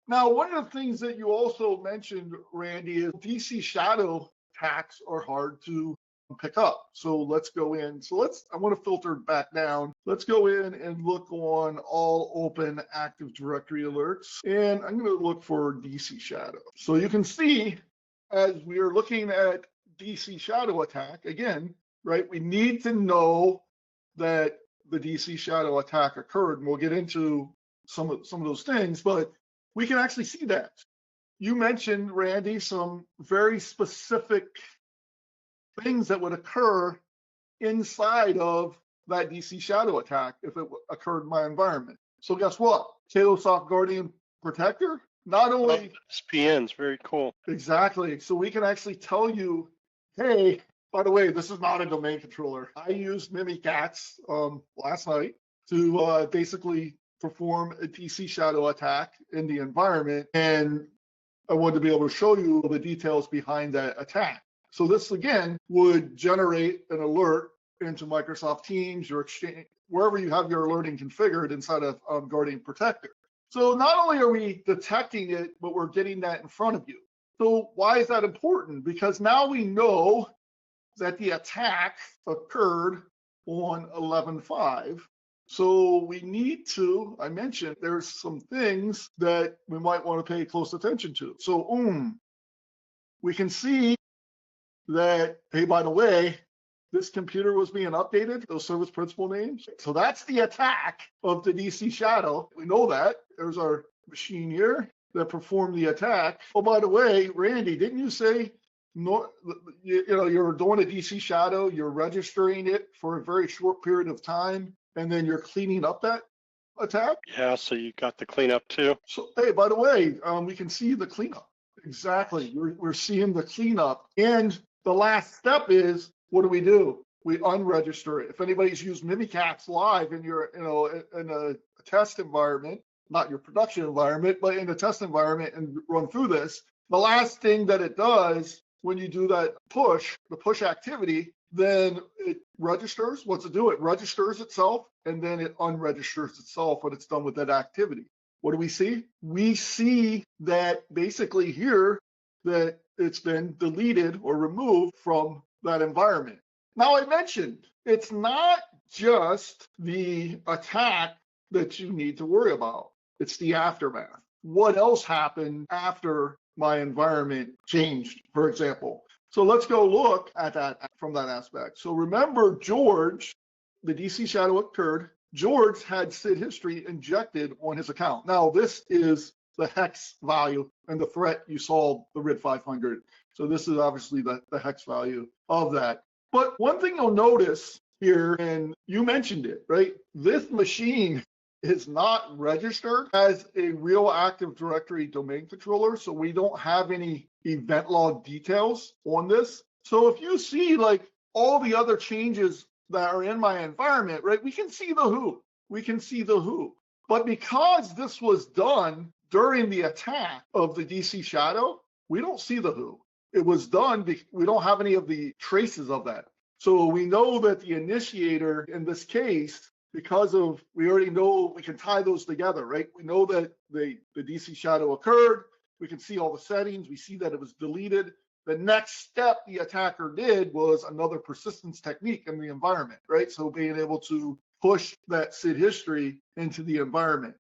Now, one of the things that you also mentioned, Randy, is DCShadow attacks are hard to pick up. So let's go in. I want to filter back down. Let's go in and look on all open Active Directory alerts. And I'm going to look for DCShadow. So you can see as we are looking at DCShadow attack, again, right, we need to know that the DCShadow attack occurred. And we'll get into some of those things, but we can actually see that. You mentioned, Randy, some very specific things that would occur inside of that DCShadow attack if it occurred in my environment. So guess what? Cayosoft Guardian Protector, not only SPNs, very cool. Exactly. So we can actually tell you, hey, by the way, this is not a domain controller. I used Mimikatz last night to basically perform a DCShadow attack in the environment, and I wanted to be able to show you the details behind that attack. So this, again, would generate an alert into Microsoft Teams, your Exchange, wherever you have your alerting configured inside of Guardian Protector. So not only are we detecting it, but we're getting that in front of you. So why is that important? Because now we know that the attack occurred on 11/5. So we need to, I mentioned, there's some things that we might want to pay close attention to. So we can see that, hey, by the way, this computer was being updated, those service principal names. So that's the attack of the DCShadow. We know that. There's our machine here that performed the attack. Oh, by the way, Randy, didn't you say no, you're doing a DCShadow, you're registering it for a very short period of time, and then you're cleaning up that attack? Yeah, so you got the cleanup too. So, hey, by the way, we can see the cleanup. Exactly. We're seeing the cleanup. And the last step is, what do? We unregister it. If anybody's used Mimikatz live in your, in a test environment, not your production environment, but in a test environment and run through this, the last thing that it does when you do that the push activity, then it registers. What's it do? It registers itself, and then it unregisters itself when it's done with that activity. What do we see? We see that basically here that it's been deleted or removed from that environment. Now, I mentioned it's not just the attack that you need to worry about. It's the aftermath. What else happened after my environment changed, for example? So let's go look at that from that aspect. So remember, George, the DCShadow occurred. George had SID history injected on his account. Now, this is the hex value and the threat you saw, the RID 500. So this is obviously the hex value of that. But one thing you'll notice here, and you mentioned it, right? This machine is not registered as a real Active Directory domain controller, so we don't have any event log details on this. So if you see like all the other changes that are in my environment, right, we can see the who. We can see the who. But because this was done during the attack of the DCShadow, we don't see the who. It was done, we don't have any of the traces of that. So we know that the initiator in this case, because of, we already know, we can tie those together, right? We know that the DCShadow occurred. We can see all the settings. We see that it was deleted. The next step the attacker did was another persistence technique in the environment, right? So being able to push that SID history into the environment.